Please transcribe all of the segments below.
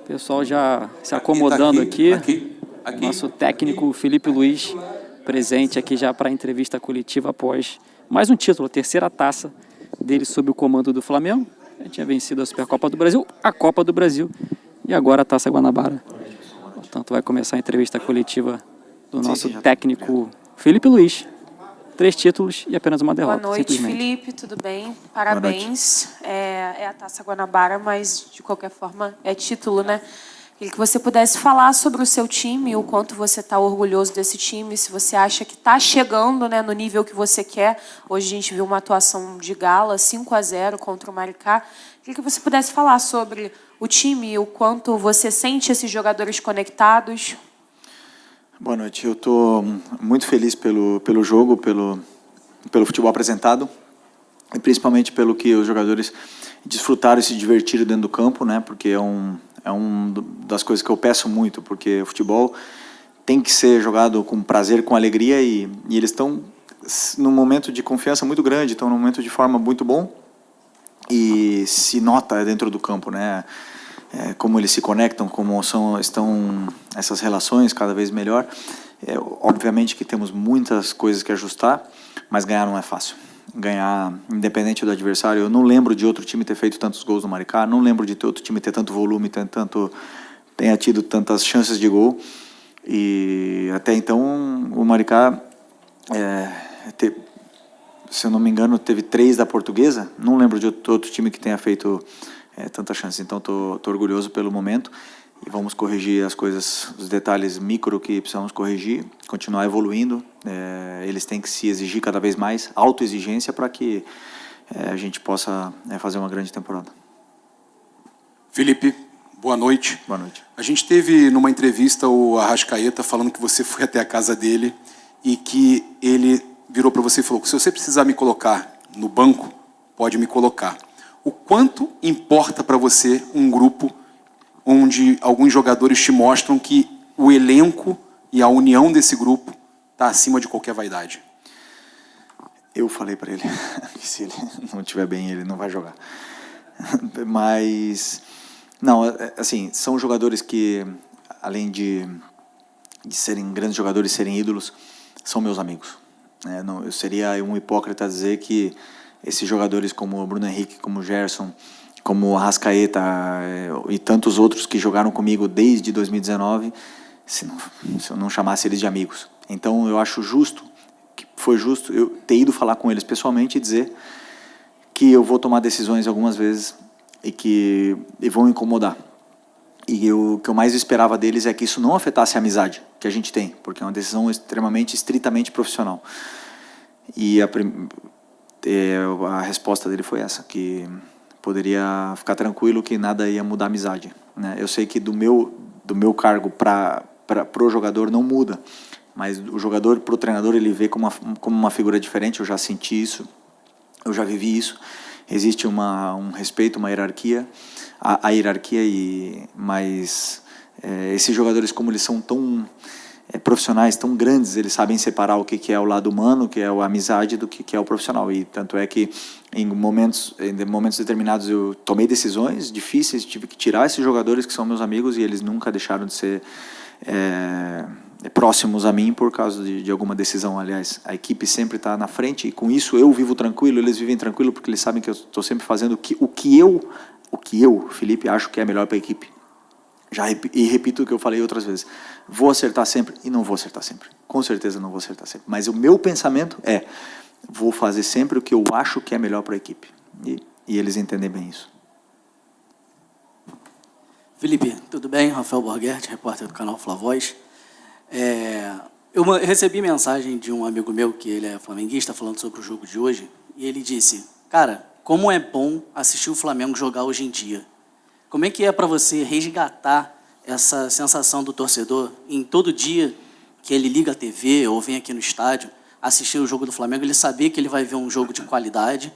Pessoal já se acomodando aqui. Aqui. Nosso técnico Felipe Luiz presente aqui já para a entrevista coletiva após mais um título, a terceira taça dele sob o comando do Flamengo. Ele tinha vencido a Supercopa do Brasil, a Copa do Brasil e agora a Taça Guanabara. Portanto, vai começar a entrevista coletiva do nosso técnico Felipe Luiz. 3 títulos e apenas uma derrota. Boa noite, Felipe, tudo bem? Parabéns. É a Taça Guanabara, mas de qualquer forma é título, né? Queria que você pudesse falar sobre o seu time, o quanto você está orgulhoso desse time, se você acha que está chegando, né, no nível que você quer. Hoje a gente viu uma atuação de gala, 5-0 contra o Maricá. Queria que você pudesse falar sobre o time, o quanto você sente esses jogadores conectados. Boa noite. Eu estou muito feliz pelo jogo, pelo futebol apresentado, e principalmente pelo que os jogadores desfrutaram e se divertiram dentro do campo, né? Porque é uma das coisas que eu peço muito, porque o futebol tem que ser jogado com prazer, com alegria, e eles estão num momento de confiança muito grande, estão num momento de forma muito bom, e se nota dentro do campo, né? Como eles se conectam, como estão essas relações cada vez melhor. Obviamente que temos muitas coisas que ajustar, mas ganhar não é fácil. Ganhar, independente do adversário. Eu não lembro de outro time ter feito tantos gols no Maricá, não lembro de outro time ter tanto volume, tenha tido tantas chances de gol. E até então o Maricá, se eu não me engano, teve 3 da Portuguesa. Não lembro de outro time que tenha feito tanta chance. Então estou orgulhoso pelo momento e vamos corrigir as coisas, os detalhes micro que precisamos corrigir, continuar evoluindo. Eles têm que se exigir cada vez mais, autoexigência, para que a gente possa fazer uma grande temporada. Felipe, boa noite. Boa noite. A gente teve numa entrevista o Arrascaeta falando que você foi até a casa dele e que ele virou para você e falou: se você precisar me colocar no banco, pode me colocar. O quanto importa para você um grupo onde alguns jogadores te mostram que o elenco e a união desse grupo está acima de qualquer vaidade? Eu falei para ele que se ele não estiver bem, ele não vai jogar. Mas, não, assim, são jogadores que, além de serem grandes jogadores, serem ídolos, são meus amigos. Eu seria um hipócrita dizer que esses jogadores como o Bruno Henrique, como o Gerson, como o Arrascaeta e tantos outros que jogaram comigo desde 2019, se eu não chamasse eles de amigos. Então eu acho justo, que foi justo eu ter ido falar com eles pessoalmente e dizer que eu vou tomar decisões algumas vezes e vão incomodar. E o que eu mais esperava deles é que isso não afetasse a amizade que a gente tem, porque é uma decisão extremamente, estritamente profissional. E a resposta dele foi essa, que poderia ficar tranquilo que nada ia mudar a amizade, né? Eu sei que do meu cargo para o jogador não muda, mas o jogador para o treinador ele vê como uma figura diferente. Eu já senti isso, eu já vivi isso. Existe um respeito, uma hierarquia, a hierarquia, mas esses jogadores, como eles são tão profissionais, tão grandes, eles sabem separar o que é o lado humano, o que é a amizade, do que é o profissional. E tanto é que em momentos determinados eu tomei decisões difíceis, tive que tirar esses jogadores que são meus amigos, e eles nunca deixaram de ser próximos a mim por causa de alguma decisão. Aliás, a equipe sempre está na frente, e com isso eu vivo tranquilo, eles vivem tranquilo, porque eles sabem que eu estou sempre fazendo o que eu, Felipe, acho que é melhor para a equipe. E repito o que eu falei outras vezes: vou acertar sempre e não vou acertar sempre. Com certeza não vou acertar sempre. Mas o meu pensamento vou fazer sempre o que eu acho que é melhor para a equipe. E eles entendem bem isso. Felipe, tudo bem? Rafael Borghetti, repórter do canal Flavoz. Eu recebi mensagem de um amigo meu, que ele é flamenguista, falando sobre o jogo de hoje, e ele disse: cara, como é bom assistir o Flamengo jogar hoje em dia. Como é que é para você resgatar essa sensação do torcedor em todo dia que ele liga a TV ou vem aqui no estádio assistir o jogo do Flamengo, ele saber que ele vai ver um jogo de qualidade?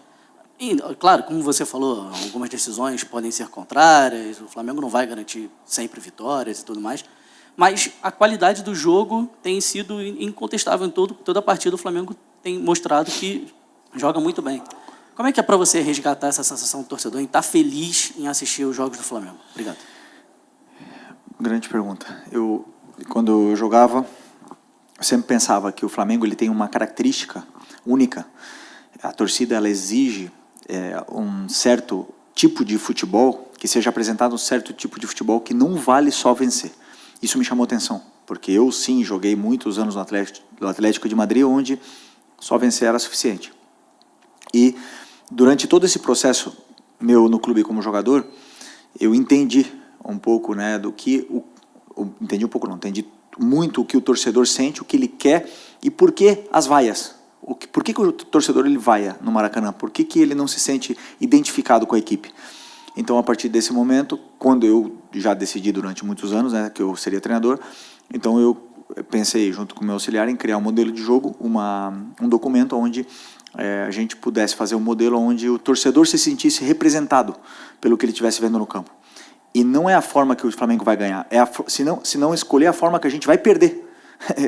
E, claro, como você falou, algumas decisões podem ser contrárias, o Flamengo não vai garantir sempre vitórias e tudo mais, mas a qualidade do jogo tem sido incontestável. Em toda a partida o Flamengo tem mostrado que joga muito bem. Como é que é para você resgatar essa sensação do torcedor em estar feliz em assistir os jogos do Flamengo? Obrigado. Grande pergunta. Quando eu jogava, eu sempre pensava que o Flamengo ele tem uma característica única. A torcida ela exige um certo tipo de futebol, que seja apresentado um certo tipo de futebol que não vale só vencer. Isso me chamou atenção, porque eu sim joguei muitos anos no Atlético de Madrid, onde só vencer era suficiente. E durante todo esse processo meu no clube como jogador, eu entendi um pouco, né, do que entendi muito o que o torcedor sente, o que ele quer e por que as vaias. Por que o torcedor ele vaia no Maracanã? Por que ele não se sente identificado com a equipe? Então, a partir desse momento, quando eu já decidi durante muitos anos, né, que eu seria treinador, então eu pensei, junto com o meu auxiliar, em criar um modelo de jogo, um documento onde a gente pudesse fazer um modelo onde o torcedor se sentisse representado pelo que ele estivesse vendo no campo. E não é a forma que o Flamengo vai ganhar, se não escolher a forma que a gente vai perder.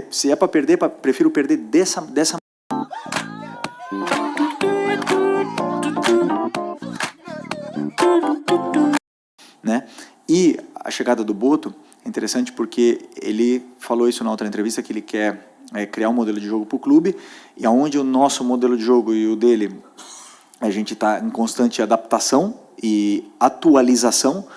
Se é para perder, prefiro perder dessa né? E a chegada do Boto é interessante porque ele falou isso na outra entrevista, que ele quer criar um modelo de jogo para o clube, e aonde o nosso modelo de jogo e o dele, a gente está em constante adaptação e atualização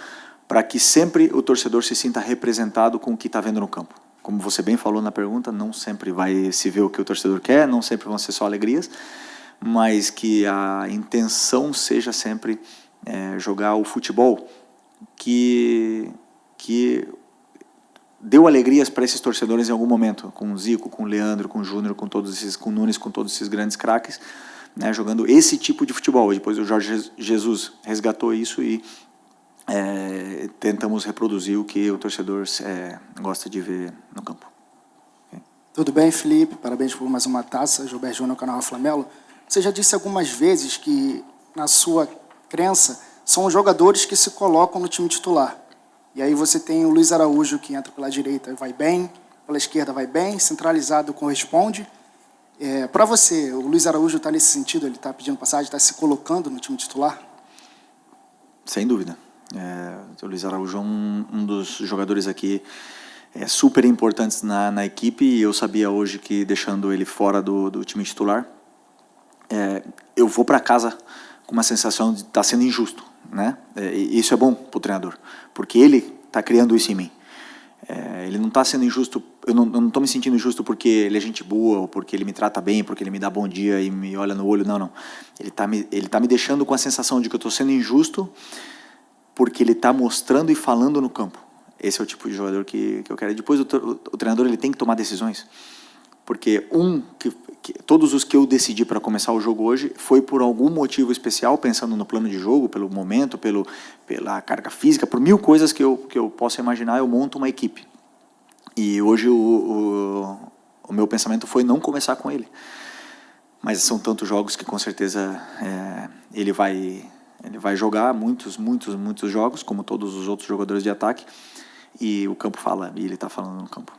para que sempre o torcedor se sinta representado com o que está vendo no campo. Como você bem falou na pergunta, não sempre vai se ver o que o torcedor quer, não sempre vão ser só alegrias, mas que a intenção seja sempre jogar o futebol que deu alegrias para esses torcedores em algum momento, com o Zico, com o Leandro, com o Júnior, com o Nunes, com todos esses grandes craques, né, jogando esse tipo de futebol. Depois o Jorge Jesus resgatou isso e tentamos reproduzir o que o torcedor gosta de ver no campo. Okay. Tudo bem, Felipe? Parabéns por mais uma taça. Gilberto Júnior, canal Flamelo. Você já disse algumas vezes que, na sua crença, são os jogadores que se colocam no time titular. E aí você tem o Luiz Araújo, que entra pela direita e vai bem, pela esquerda vai bem, centralizado corresponde. Para você, o Luiz Araújo está nesse sentido? Ele está pedindo passagem, está se colocando no time titular? Sem dúvida. O Luiz Araújo é um dos jogadores aqui super importantes na equipe, e eu sabia hoje que, deixando ele fora do time titular, eu vou para casa com uma sensação de estar sendo injusto, né? E isso é bom para o treinador, porque ele está criando isso em mim. Ele não está sendo injusto, eu não estou me sentindo injusto porque ele é gente boa, ou porque ele me trata bem, porque ele me dá bom dia e me olha no olho, não. Ele tá me deixando com a sensação de que eu estou sendo injusto porque ele está mostrando e falando no campo. Esse é o tipo de jogador que eu quero. Depois o treinador ele tem que tomar decisões, porque todos os que eu decidi para começar o jogo hoje foi por algum motivo especial, pensando no plano de jogo, pelo momento, pela carga física, por mil coisas que eu possa imaginar, eu monto uma equipe. E hoje o meu pensamento foi não começar com ele. Mas são tantos jogos que com certeza ele vai jogar muitos jogos, como todos os outros jogadores de ataque, e o campo fala, e ele está falando no campo.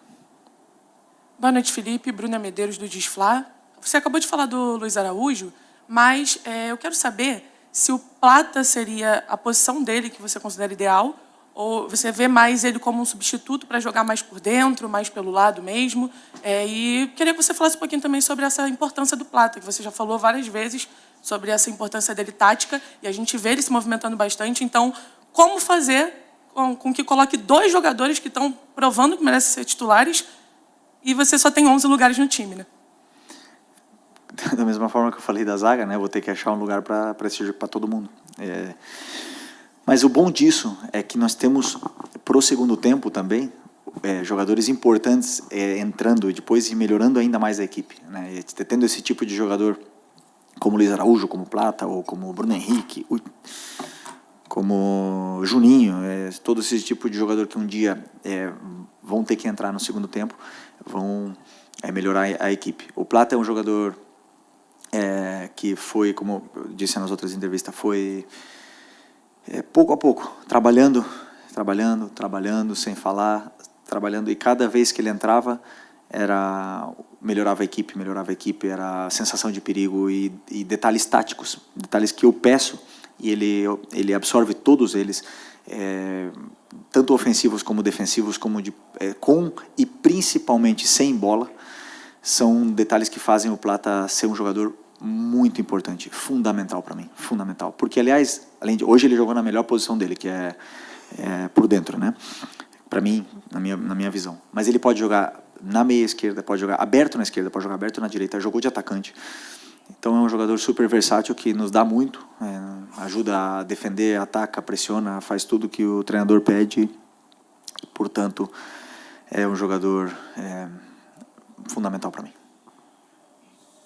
Boa noite, Felipe. Bruna Medeiros, do Disflá. Você acabou de falar do Luiz Araújo, mas eu quero saber se o Plata seria a posição dele que você considera ideal, ou você vê mais ele como um substituto para jogar mais por dentro, mais pelo lado mesmo. E queria que você falasse um pouquinho também sobre essa importância do Plata, que você já falou várias vezes sobre essa importância dele tática, e a gente vê ele se movimentando bastante. Então, como fazer com que coloque dois jogadores que estão provando que merecem ser titulares, e você só tem 11 lugares no time, né? Da mesma forma que eu falei da zaga, né? Vou ter que achar um lugar para todo mundo. Mas o bom disso é que nós temos, pro segundo tempo também, jogadores importantes entrando depois e melhorando ainda mais a equipe, né? E tendo esse tipo de jogador como Luiz Araújo, como Plata, ou como Bruno Henrique, como Juninho, todo esse tipo de jogador que um dia vão ter que entrar no segundo tempo, vão melhorar a equipe. O Plata é um jogador que foi, como eu disse nas outras entrevistas, foi pouco a pouco, trabalhando, sem falar, trabalhando, e cada vez que ele entrava, melhorava a equipe, era a sensação de perigo e detalhes táticos, detalhes que eu peço, e ele absorve todos eles, tanto ofensivos como defensivos, com e principalmente sem bola, são detalhes que fazem o Plata ser um jogador muito importante, fundamental para mim, fundamental. Porque, aliás, hoje ele jogou na melhor posição dele, que é por dentro, né? Para mim, na minha visão. Mas ele pode jogar na meia esquerda, pode jogar aberto na esquerda, pode jogar aberto na direita, jogou de atacante. Então é um jogador super versátil que nos dá muito, ajuda a defender, ataca, pressiona, faz tudo que o treinador pede. Portanto, é um jogador fundamental para mim.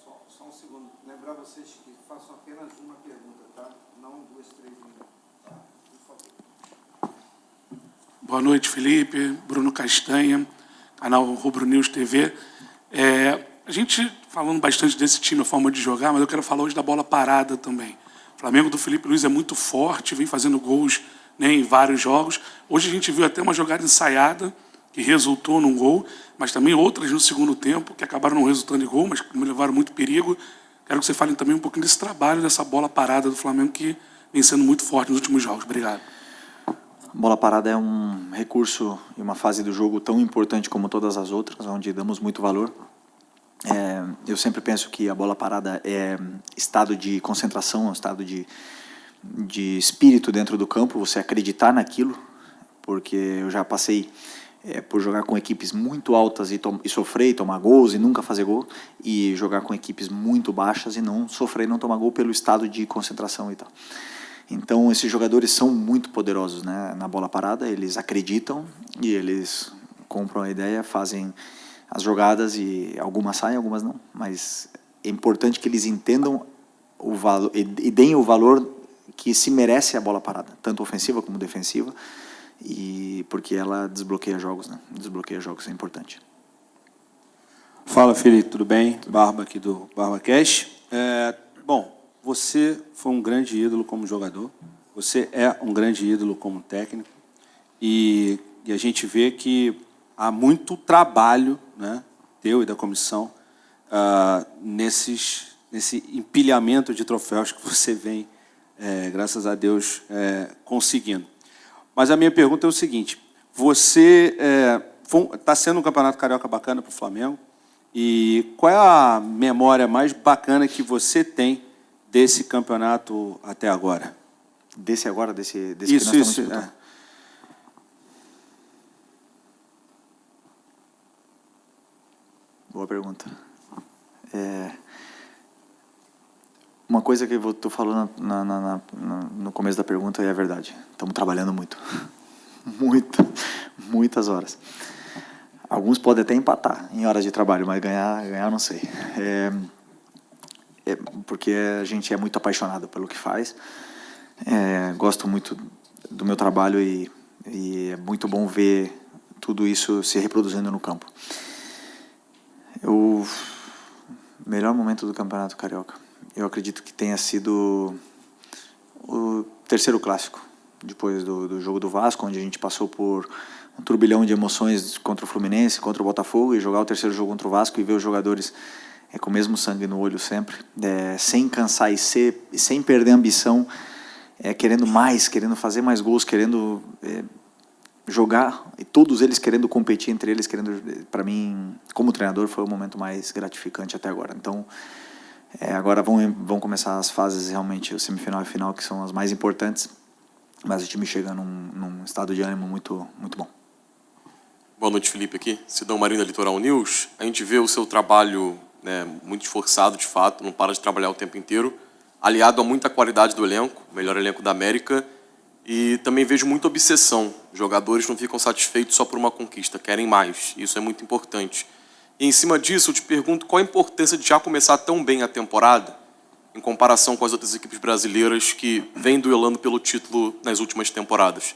Só um segundo. Lembrar vocês que façam apenas uma pergunta, tá? Não 2, 3 minutos. Tá? Por favor. Boa noite, Felipe. Bruno Castanha, canal Rubro News TV. A gente falando bastante desse time, a forma de jogar, mas eu quero falar hoje da bola parada também. O Flamengo do Felipe Luiz é muito forte, vem fazendo gols, né, em vários jogos. Hoje a gente viu até uma jogada ensaiada, que resultou num gol, mas também outras no segundo tempo, que acabaram não resultando em gol, mas que me levaram muito perigo. Quero que você fale também um pouquinho desse trabalho, dessa bola parada do Flamengo, que vem sendo muito forte nos últimos jogos. Obrigado. Bola parada é um recurso e uma fase do jogo tão importante como todas as outras, onde damos muito valor. Eu sempre penso que a bola parada é estado de concentração, é um estado de espírito dentro do campo, você acreditar naquilo, porque eu já passei por jogar com equipes muito altas e sofrer e tomar gols e nunca fazer gol, e jogar com equipes muito baixas e não sofrer e não tomar gol pelo estado de concentração e tal. Então, esses jogadores são muito poderosos, né, na bola parada, eles acreditam e eles compram a ideia, fazem as jogadas e algumas saem, algumas não. Mas é importante que eles entendam o valor e deem o valor que se merece a bola parada, tanto ofensiva como defensiva, e porque ela desbloqueia jogos, né? Desbloqueia jogos, é importante. Fala, Felipe, tudo bem? Barba aqui do BarbaCast. Bom, você foi um grande ídolo como jogador, você é um grande ídolo como técnico, e a gente vê que há muito trabalho, né, teu e da comissão, nesse empilhamento de troféus que você vem, graças a Deus, conseguindo. Mas a minha pergunta é o seguinte: você está sendo um campeonato carioca bacana para o Flamengo, e qual é a memória mais bacana que você tem desse campeonato até agora? Desse agora, desse Isso, que nós estamos isso, disputando? Boa pergunta. Uma coisa que eu estou falando no começo da pergunta é a verdade. Estamos trabalhando muito. Muitas horas. Alguns podem até empatar em horas de trabalho, mas ganhar não sei. Porque a gente é muito apaixonado pelo que faz. Gosto muito do meu trabalho e é muito bom ver tudo isso se reproduzindo no campo. O melhor momento do Campeonato Carioca, eu acredito que tenha sido o terceiro clássico, depois do jogo do Vasco, onde a gente passou por um turbilhão de emoções contra o Fluminense, contra o Botafogo, e jogar o terceiro jogo contra o Vasco e ver os jogadores com o mesmo sangue no olho sempre, sem cansar e sem perder a ambição, querendo mais, querendo fazer mais gols, querendo jogar, e todos eles querendo competir entre eles, para mim, como treinador, foi o momento mais gratificante até agora. Então, agora vão começar as fases, realmente, o semifinal e final, que são as mais importantes, mas o time chega num estado de ânimo muito, muito bom. Boa noite, Felipe, aqui, Sidão Marinho da Litoral News. A gente vê o seu trabalho, né, muito esforçado, de fato, não para de trabalhar o tempo inteiro, aliado a muita qualidade do elenco, o melhor elenco da América. E também vejo muita obsessão. Jogadores não ficam satisfeitos só por uma conquista, querem mais. Isso é muito importante. E em cima disso, eu te pergunto qual a importância de já começar tão bem a temporada em comparação com as outras equipes brasileiras que vêm duelando pelo título nas últimas temporadas.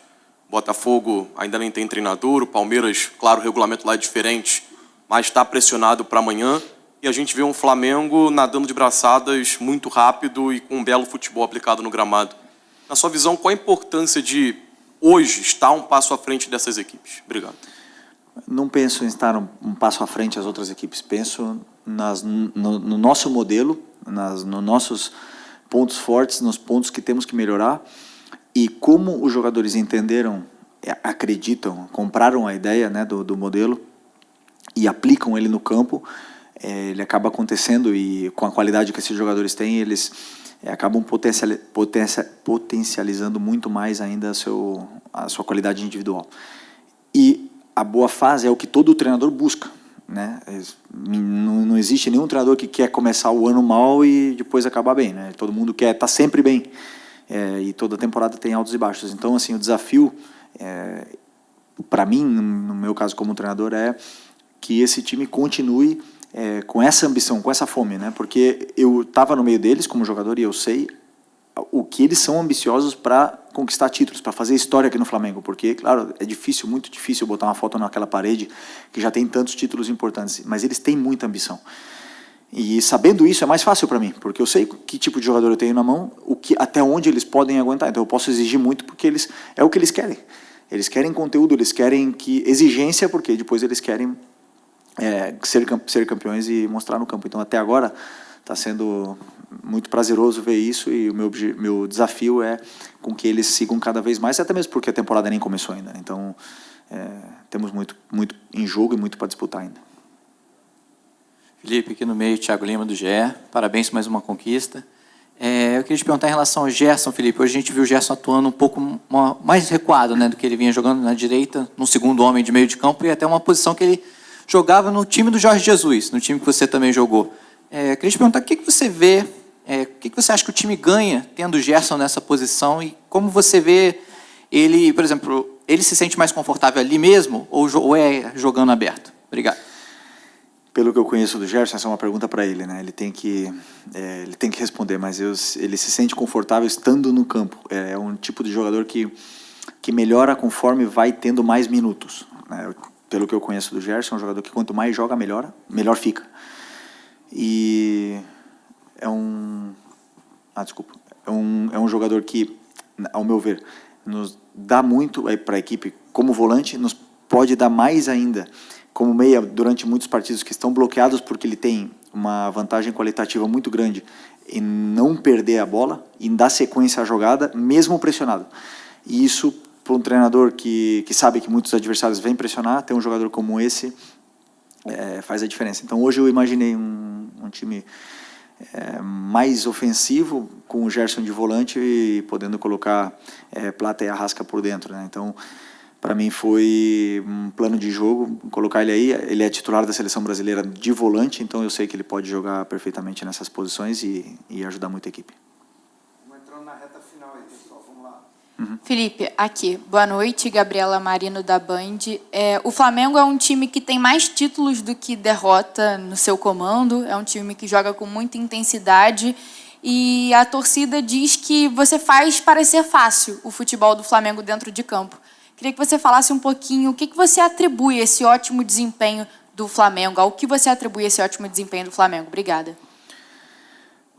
Botafogo ainda nem tem treinador, o Palmeiras, claro, o regulamento lá é diferente, mas está pressionado para amanhã. E a gente vê um Flamengo nadando de braçadas muito rápido e com um belo futebol aplicado no gramado. Na sua visão, qual a importância de hoje estar um passo à frente dessas equipes? Obrigado. Não penso em estar um passo à frente das outras equipes. Penso no nosso modelo, nos nossos pontos fortes, nos pontos que temos que melhorar E como os jogadores entenderam, acreditam, compraram a ideia, né, do modelo e aplicam ele no campo, ele acaba acontecendo, e com a qualidade que esses jogadores têm, eles acabam potencializando muito mais ainda a sua qualidade individual. E a boa fase é o que todo treinador busca, né? Não existe nenhum treinador que quer começar o ano mal e depois acabar bem, né? Todo mundo quer estar sempre bem, e toda temporada tem altos e baixos. Então, assim, o desafio, para mim, no meu caso como treinador, é que esse time continue com essa ambição, com essa fome, né? Porque eu estava no meio deles como jogador e eu sei o que eles são ambiciosos para conquistar títulos, para fazer história aqui no Flamengo, porque, claro, é difícil, muito difícil botar uma foto naquela parede que já tem tantos títulos importantes, mas eles têm muita ambição. E sabendo isso é mais fácil para mim, porque eu sei que tipo de jogador eu tenho na mão, até onde eles podem aguentar, então eu posso exigir muito, porque é o que eles querem. Eles querem conteúdo, eles querem exigência, porque depois eles querem ser campeões e mostrar no campo. Então, até agora, está sendo muito prazeroso ver isso, e o meu desafio é com que eles sigam cada vez mais, até mesmo porque a temporada nem começou ainda. Então, temos muito em jogo e muito para disputar ainda. Felipe, aqui no meio, Thiago Lima, do GE. Parabéns por mais uma conquista. Eu queria te perguntar em relação ao Gerson, Felipe. Hoje a gente viu o Gerson atuando um pouco mais recuado, né, do que ele vinha jogando na direita, no segundo homem de meio de campo, e até uma posição que ele jogava no time do Jorge Jesus, no time que você também jogou. Queria te perguntar o que você vê, o que você acha que o time ganha tendo o Gerson nessa posição, e como você vê ele, por exemplo, ele se sente mais confortável ali mesmo ou é jogando aberto? Obrigado. Pelo que eu conheço do Gerson, essa é uma pergunta para ele, né? Ele tem que responder, mas ele se sente confortável estando no campo. É um tipo de jogador que melhora conforme vai tendo mais minutos, né? Pelo que eu conheço do Gerson, é um jogador que quanto mais joga, melhor fica. E é um jogador que, ao meu ver, nos dá muito para a equipe como volante, nos pode dar mais ainda como meia durante muitos partidos que estão bloqueados, porque ele tem uma vantagem qualitativa muito grande em não perder a bola e em dar sequência à jogada, mesmo pressionado. E isso, para um treinador que sabe que muitos adversários vêm pressionar, ter um jogador como esse faz a diferença. Então, hoje eu imaginei um time mais ofensivo, com o Gerson de volante e podendo colocar Plata e Arrasca por dentro, né? Então, para mim foi um plano de jogo, colocar ele aí. Ele é titular da seleção brasileira de volante, então eu sei que ele pode jogar perfeitamente nessas posições e ajudar muito a equipe. Estamos entrando na reta final aí, pessoal. Vamos lá. Felipe, aqui. Boa noite, Gabriela Marino, da Band. O Flamengo é um time que tem mais títulos do que derrota no seu comando, é um time que joga com muita intensidade, e a torcida diz que você faz parecer fácil o futebol do Flamengo dentro de campo. Queria que você falasse um pouquinho o que você atribui esse ótimo desempenho do Flamengo, ao que você atribui esse ótimo desempenho do Flamengo. Obrigada.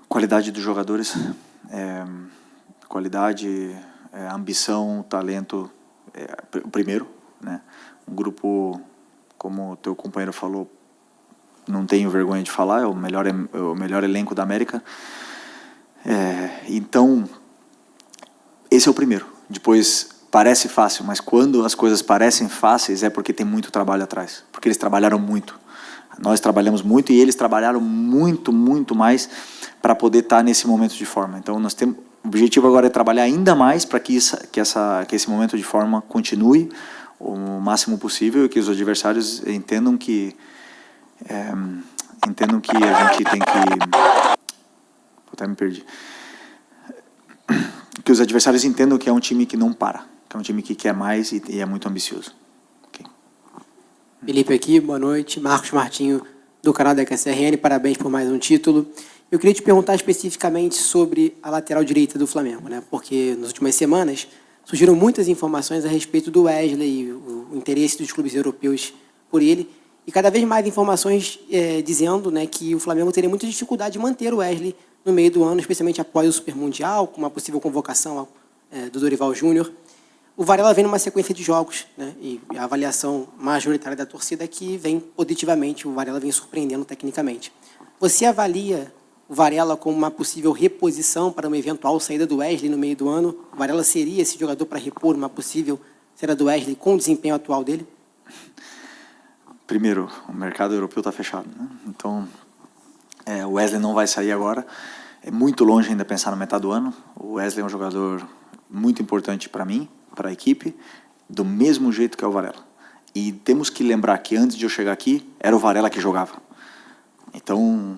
Qualidade dos jogadores, qualidade, ambição, talento, o primeiro, né? Um grupo, como o teu companheiro falou, não tenho vergonha de falar, é o melhor elenco da América. Então, esse é o primeiro. Depois, parece fácil, mas quando as coisas parecem fáceis é porque tem muito trabalho atrás, porque eles trabalharam muito. Nós trabalhamos muito e eles trabalharam muito, muito mais para poder estar nesse momento de forma. Então, o objetivo agora é trabalhar ainda mais para que esse momento de forma continue o máximo possível e que os adversários entendam que a gente tem que... Até me perdi. Que os adversários entendam que é um time que não para, que é um time que quer mais e é muito ambicioso. Okay. Felipe aqui, boa noite. Marcos Martinho, do canal da QSRN, parabéns por mais um título. Eu queria te perguntar especificamente sobre a lateral direita do Flamengo, né? Porque nas últimas semanas surgiram muitas informações a respeito do Wesley e o interesse dos clubes europeus por ele, e cada vez mais informações dizendo, né, que o Flamengo teria muita dificuldade de manter o Wesley no meio do ano, especialmente após o Supermundial, com uma possível convocação do Dorival Júnior. O Varela vem numa sequência de jogos, né, e a avaliação majoritária da torcida é que vem positivamente, o Varela vem surpreendendo tecnicamente. Você avalia o Varela como uma possível reposição para uma eventual saída do Wesley no meio do ano? O Varela seria esse jogador para repor uma possível saída do Wesley com o desempenho atual dele? Primeiro, o mercado europeu está fechado, né? Então, o Wesley não vai sair agora. É muito longe ainda pensar na metade do ano. O Wesley é um jogador muito importante para mim, para a equipe, do mesmo jeito que é o Varela. E temos que lembrar que antes de eu chegar aqui, era o Varela que jogava. Então,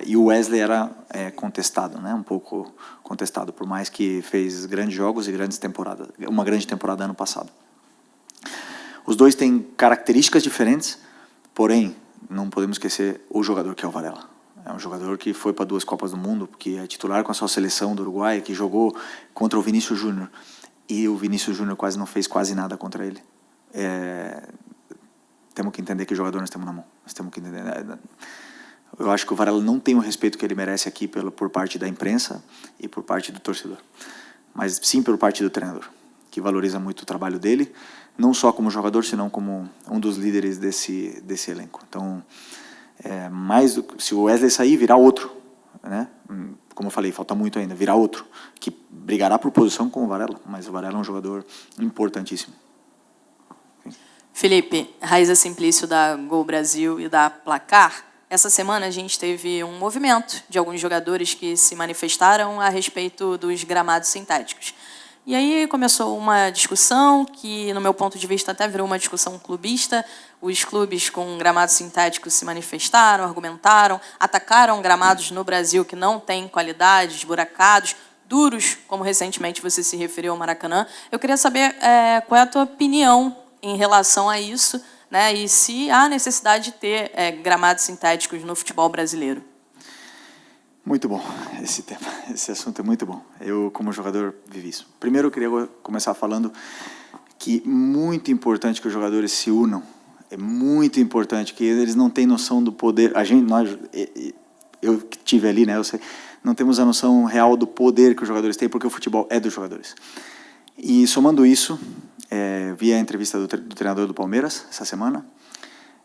e o Wesley era contestado, né? Um pouco contestado, por mais que fez grandes jogos e grandes temporadas, uma grande temporada ano passado. Os dois têm características diferentes, porém, não podemos esquecer o jogador que é o Varela. É um jogador que foi para 2 Copas do Mundo, que é titular com a sua seleção do Uruguai, que jogou contra o Vinícius Júnior. E o Vinícius Júnior quase não fez quase nada contra ele. Temos que entender que jogador nós temos na mão. Nós temos que entender. Eu acho que o Varela não tem o respeito que ele merece aqui por parte da imprensa e por parte do torcedor. Mas sim por parte do treinador, que valoriza muito o trabalho dele, não só como jogador, senão como um dos líderes desse elenco. Então, se o Wesley sair, virá outro, né? Como eu falei, falta muito ainda, virá outro, que brigará por posição com o Varela, mas o Varela é um jogador importantíssimo. Felipe, Raíza Simplício da Gol Brasil e da Placar. Essa semana a gente teve um movimento de alguns jogadores que se manifestaram a respeito dos gramados sintéticos. E aí começou uma discussão que, no meu ponto de vista, até virou uma discussão clubista. Os clubes com gramados sintéticos se manifestaram, argumentaram, atacaram gramados no Brasil que não têm qualidade, esburacados, duros, como recentemente você se referiu ao Maracanã. Eu queria saber qual é a tua opinião em relação a isso, né? E se há necessidade de ter gramados sintéticos no futebol brasileiro. Muito bom esse tema, esse assunto é muito bom. Eu, como jogador, vivi isso. Primeiro, eu queria começar falando que é muito importante que os jogadores se unam. É muito importante que eles não têm noção do poder. Eu que estive ali, né? Eu sei, não temos a noção real do poder que os jogadores têm, porque o futebol é dos jogadores. E somando isso, vi a entrevista do treinador do Palmeiras essa semana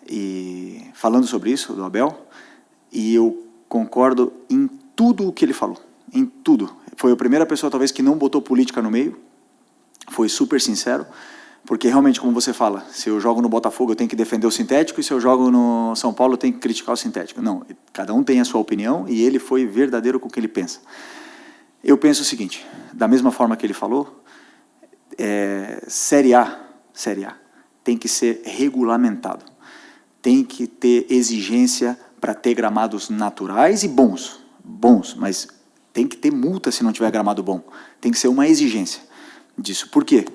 e falando sobre isso, do Abel, e eu concordo em tudo o que ele falou, em tudo. Foi a primeira pessoa, talvez, que não botou política no meio, foi super sincero, porque realmente, como você fala, se eu jogo no Botafogo eu tenho que defender o sintético, e se eu jogo no São Paulo eu tenho que criticar o sintético. Não, cada um tem a sua opinião e ele foi verdadeiro com o que ele pensa. Eu penso o seguinte, da mesma forma que ele falou, Série A tem que ser regulamentado, tem que ter exigência para ter gramados naturais e bons, mas tem que ter multa se não tiver gramado bom. Tem que ser uma exigência disso. Por quê?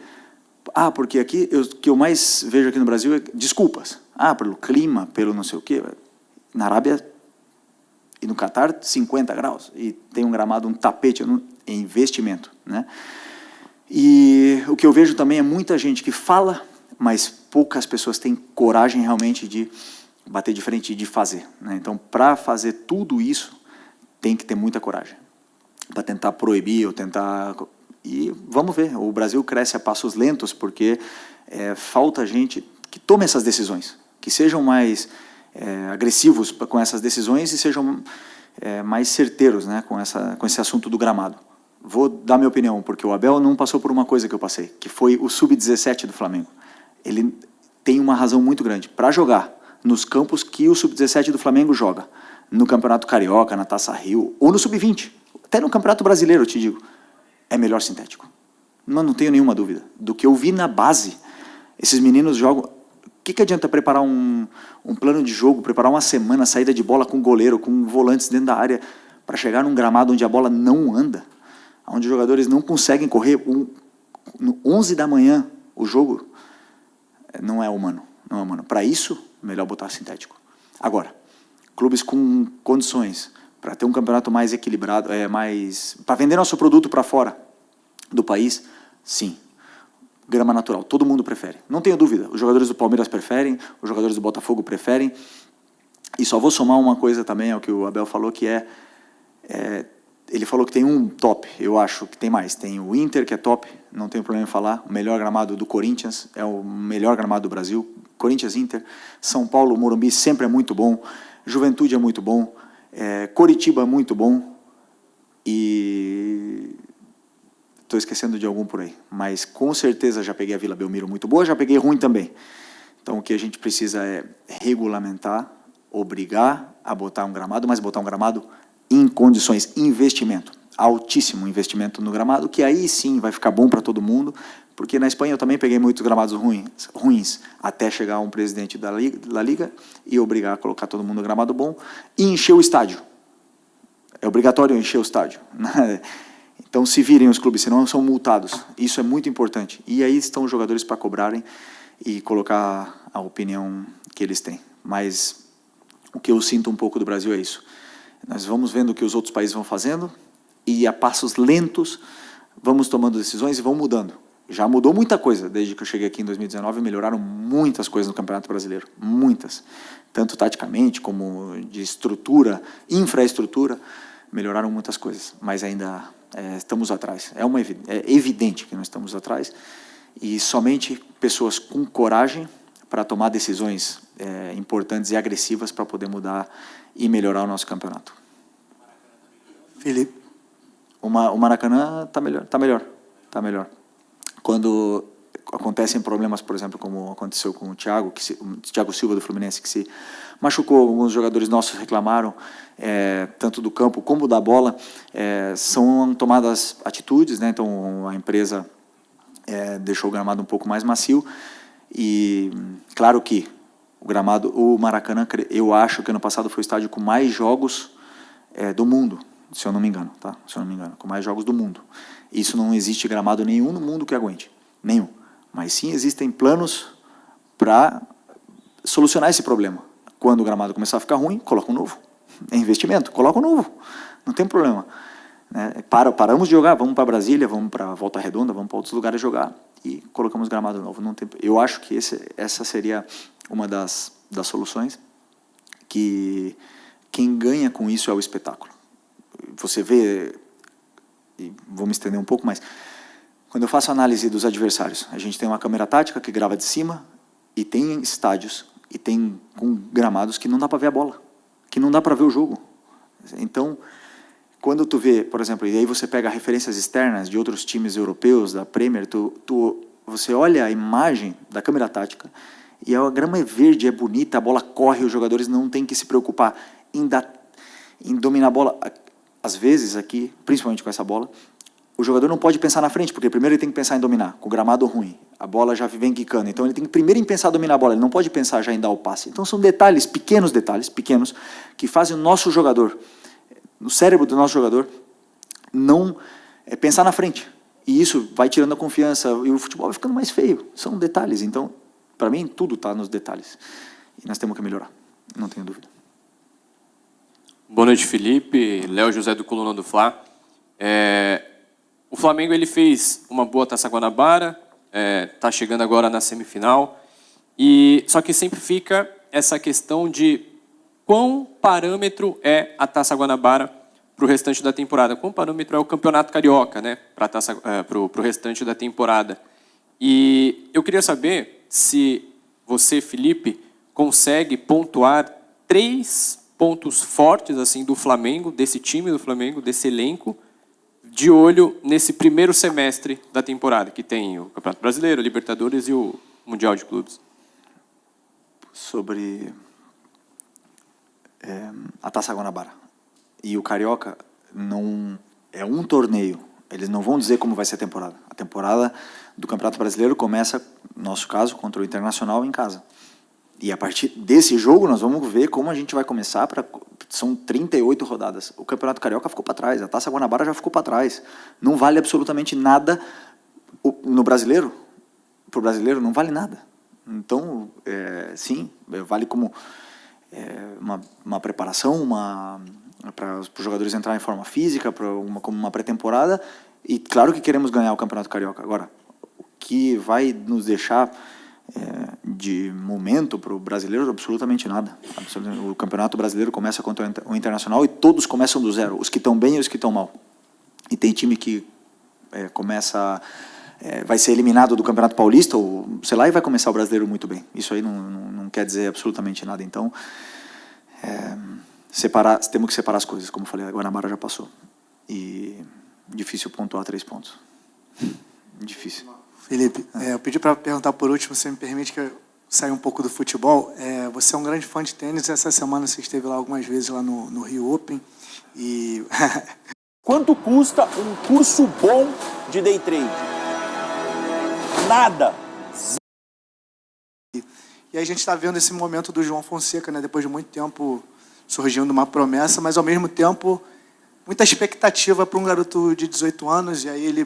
Porque aqui, o que eu mais vejo aqui no Brasil é desculpas. Pelo clima, pelo não sei o quê. Na Arábia e no Catar, 50 graus. E tem um gramado, um tapete, é investimento, né? E o que eu vejo também é muita gente que fala, mas poucas pessoas têm coragem realmente de bater de frente e de fazer, né? Então, para fazer tudo isso, tem que ter muita coragem. Para tentar proibir ou tentar... E vamos ver, o Brasil cresce a passos lentos porque falta gente que tome essas decisões, que sejam mais agressivos com essas decisões e sejam mais certeiros, né, com esse assunto do gramado. Vou dar minha opinião, porque o Abel não passou por uma coisa que eu passei, que foi o Sub-17 do Flamengo. Ele tem uma razão muito grande. Para jogar nos campos que o Sub-17 do Flamengo joga, no Campeonato Carioca, na Taça Rio, ou no Sub-20, até no Campeonato Brasileiro, eu te digo, é melhor sintético. Não tenho nenhuma dúvida. Do que eu vi na base, esses meninos jogam... O que adianta preparar um plano de jogo, preparar uma semana, saída de bola com goleiro, com volantes dentro da área, para chegar num gramado onde a bola não anda, onde os jogadores não conseguem correr, no 11 da manhã, o jogo não é humano. Não é humano. Para isso, melhor botar sintético. Agora, clubes com condições para ter um campeonato mais equilibrado, para vender nosso produto para fora do país, sim. Grama natural, todo mundo prefere. Não tenho dúvida, os jogadores do Palmeiras preferem, os jogadores do Botafogo preferem. E só vou somar uma coisa também ao que o Abel falou, que ele falou que tem um top, eu acho que tem mais. Tem o Inter, que é top, não tenho problema em falar. O melhor gramado do Corinthians, é o melhor gramado do Brasil. Corinthians, Inter. São Paulo, Morumbi sempre é muito bom. Juventude é muito bom. Coritiba, muito bom. E estou esquecendo de algum por aí. Mas, com certeza, já peguei a Vila Belmiro muito boa, já peguei ruim também. Então, o que a gente precisa é regulamentar, obrigar a botar um gramado, mas botar um gramado em condições, investimento, altíssimo investimento no gramado, que aí sim vai ficar bom para todo mundo, porque na Espanha eu também peguei muitos gramados ruins, até chegar um presidente da Liga e obrigar a colocar todo mundo no gramado bom e encher o estádio. É obrigatório encher o estádio. Então, se virem os clubes, senão são multados. Isso é muito importante. E aí estão os jogadores para cobrarem e colocar a opinião que eles têm. Mas o que eu sinto um pouco do Brasil é isso. Nós vamos vendo o que os outros países vão fazendo e, a passos lentos, vamos tomando decisões e vão mudando. Já mudou muita coisa desde que eu cheguei aqui em 2019, melhoraram muitas coisas no Campeonato Brasileiro, muitas. Tanto taticamente como de estrutura, infraestrutura, melhoraram muitas coisas, mas ainda estamos atrás. É evidente que nós estamos atrás e somente pessoas com coragem para tomar decisões importantes e agressivas para poder mudar e melhorar o nosso campeonato. Felipe. O Maracanã está melhor. Quando acontecem problemas, por exemplo, como aconteceu com o Thiago Silva do Fluminense, que se machucou, alguns jogadores nossos reclamaram, tanto do campo como da bola, são tomadas atitudes, né? Então a empresa deixou o gramado um pouco mais macio e claro que o Maracanã, eu acho que ano passado foi o estádio com mais jogos do mundo, se eu não me engano, tá? Se eu não me engano, com mais jogos do mundo. Isso não existe gramado nenhum no mundo que aguente, nenhum. Mas sim existem planos para solucionar esse problema. Quando o gramado começar a ficar ruim, coloca um novo. É investimento, coloca um novo. Não tem problema. Paramos de jogar, vamos para Brasília, vamos para Volta Redonda, vamos para outros lugares jogar e colocamos gramado novo. Não tem, eu acho que essa seria uma das soluções, que quem ganha com isso é o espetáculo. Você vê, e vou me estender um pouco, mas quando eu faço análise dos adversários, a gente tem uma câmera tática que grava de cima e tem estádios e tem com gramados que não dá para ver a bola, que não dá para ver o jogo. Então, quando tu vê, por exemplo, e aí você pega referências externas de outros times europeus, da Premier, você olha a imagem da câmera tática e a grama é verde, é bonita, a bola corre, os jogadores não têm que se preocupar em dominar a bola. Às vezes aqui, principalmente com essa bola, o jogador não pode pensar na frente, porque primeiro ele tem que pensar em dominar, com o gramado ruim. A bola já vem quicando, então ele tem que primeiro em pensar em dominar a bola, ele não pode pensar já em dar o passe. Então são detalhes, pequenos, que fazem o nosso jogador, no cérebro do nosso jogador, não pensar na frente. E isso vai tirando a confiança, e o futebol vai ficando mais feio. São detalhes, então, para mim, tudo está nos detalhes. E nós temos que melhorar, não tenho dúvida. Boa noite, Felipe. Léo José do Coluna do Fla. O Flamengo ele fez uma boa Taça Guanabara, está chegando agora na semifinal, só que sempre fica essa questão de quão parâmetro é a Taça Guanabara para o restante da temporada, quão parâmetro é o Campeonato Carioca, né, para o restante da temporada. E eu queria saber se você, Felipe, consegue pontuar 3 pontos fortes assim do Flamengo, desse time do Flamengo, desse elenco, de olho nesse primeiro semestre da temporada, que tem o Campeonato Brasileiro, a Libertadores e o Mundial de Clubes. Sobre a Taça Guanabara e o Carioca, não é um torneio. Eles não vão dizer como vai ser a temporada. A temporada do Campeonato Brasileiro começa, no nosso caso, contra o Internacional em casa. E a partir desse jogo nós vamos ver como a gente vai começar. São 38 rodadas. O Campeonato Carioca ficou para trás, a Taça Guanabara já ficou para trás. Não vale absolutamente nada no brasileiro. Para o brasileiro não vale nada. Então, sim, vale como uma preparação, para os jogadores entrarem em forma física, como uma pré-temporada. E claro que queremos ganhar o Campeonato Carioca. Agora, o que vai nos deixar de momento para o brasileiro, absolutamente nada. O Campeonato Brasileiro começa contra o Internacional e todos começam do zero, os que estão bem e os que estão mal. E tem time que vai ser eliminado do Campeonato Paulista, ou sei lá, e vai começar o brasileiro muito bem. Isso aí não quer dizer absolutamente nada. Então, temos que separar as coisas, como eu falei, a Guanabara já passou. E difícil pontuar 3 pontos. Difícil. Felipe, eu pedi para perguntar por último, se me permite que eu saia um pouco do futebol. Você é um grande fã de tênis, essa semana você esteve lá algumas vezes lá no Rio Open. E quanto custa um curso bom de day trade? Nada. E aí a gente está vendo esse momento do João Fonseca, né? Depois de muito tempo surgindo uma promessa, mas ao mesmo tempo muita expectativa para um garoto de 18 anos, e aí ele